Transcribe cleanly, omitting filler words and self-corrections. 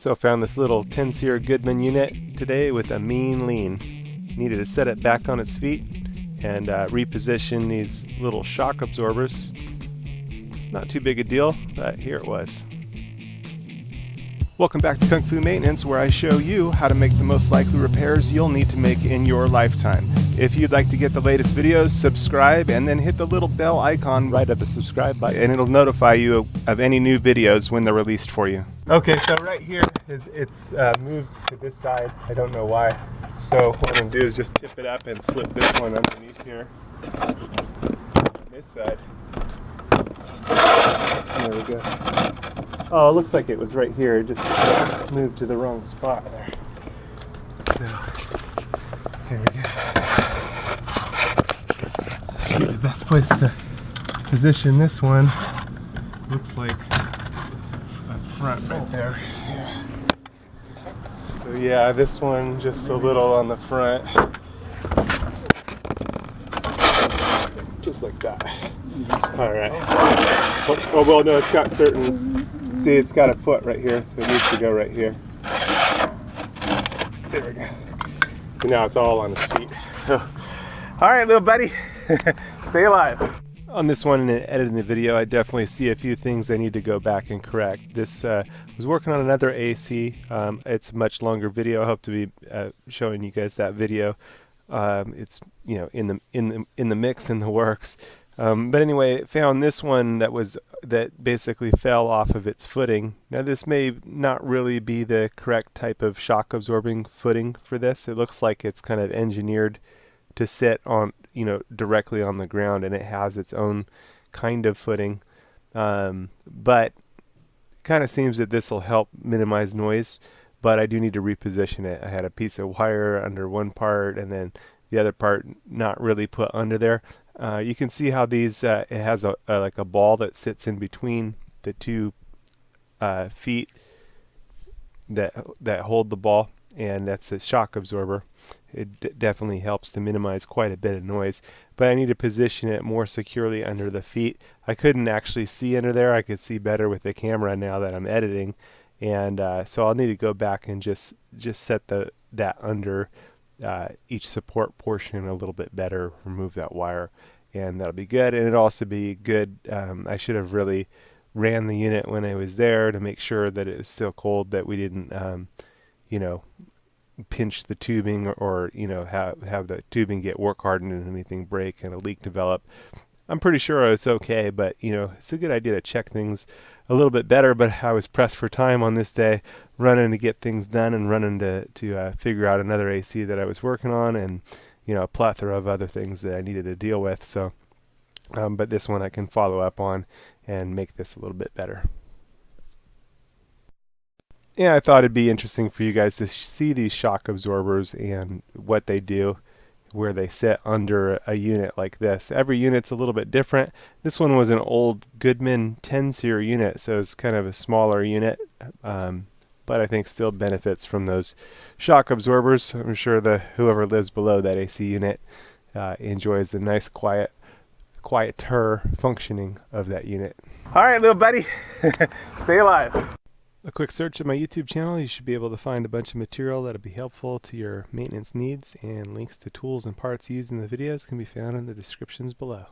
So I found this little 10-seer Goodman unit today with a mean lean. Needed to set it back on its feet and reposition these little shock absorbers. Not too big a deal, but here it was. Welcome back to Kung Fu Maintenance, where I show you how to make the most likely repairs you'll need to make in your lifetime. If you'd like to get the latest videos, subscribe and then hit the little bell icon right at the subscribe button and it'll notify you of any new videos when they're released for you. Okay, so right here it's moved to this side. I don't know why. So what I'm going to do is just tip it up and slip this one underneath here. This side. There we go. Oh, it looks like it was right here. It just moved to the wrong spot there. So, there we go. Let's see, the best place to position this one looks like up front right there. Yeah. So yeah, this one just a little on the front. Just like that. Alright. Oh, well, no, it's got certain... See, it's got a foot right here, so it needs to go right here. There we go. So now it's all on its feet. Alright, little buddy. Stay alive. On this one, in editing the video, I definitely see a few things I need to go back and correct. This was working on another AC. It's a much longer video. I hope to be showing you guys that video. It's in the mix, in the works. But anyway, found this one that basically fell off of its footing. Now this may not really be the correct type of shock absorbing footing for this. It looks like it's kind of engineered to sit on, directly on the ground, and it has its own kind of footing. But it kind of seems that this will help minimize noise, but I do need to reposition it. I had a piece of wire under one part and then the other part not really put under there. You can see how these it has like a ball that sits in between the two feet that hold the ball, and that's a shock absorber. It definitely helps to minimize quite a bit of noise, but I need to position it more securely under the feet. I couldn't actually see under there. I could see better with the camera now that I'm editing, and so I'll need to go back and just set that under each support portion a little bit better, remove that wire, and that'll be good. And it'll also be good, I should have really ran the unit when I was there to make sure that it was still cold, that we didn't pinch the tubing or have the tubing get work hardened and anything break and a leak develop. I'm pretty sure it's okay, but it's a good idea to check things a little bit better. But I was pressed for time on this day, running to get things done and running to figure out another AC that I was working on, and a plethora of other things that I needed to deal with. So, but this one I can follow up on and make this a little bit better. Yeah, I thought it'd be interesting for you guys to see these shock absorbers and what they do, where they sit under a unit like this. Every unit's a little bit different. This one was an old Goodman 10-seer unit, so it's kind of a smaller unit, but I think still benefits from those shock absorbers. I'm sure whoever lives below that AC unit enjoys the nice quieter functioning of that unit. All right, little buddy, stay alive. A quick search of my YouTube channel, you should be able to find a bunch of material that'll be helpful to your maintenance needs, and links to tools and parts used in the videos can be found in the descriptions below.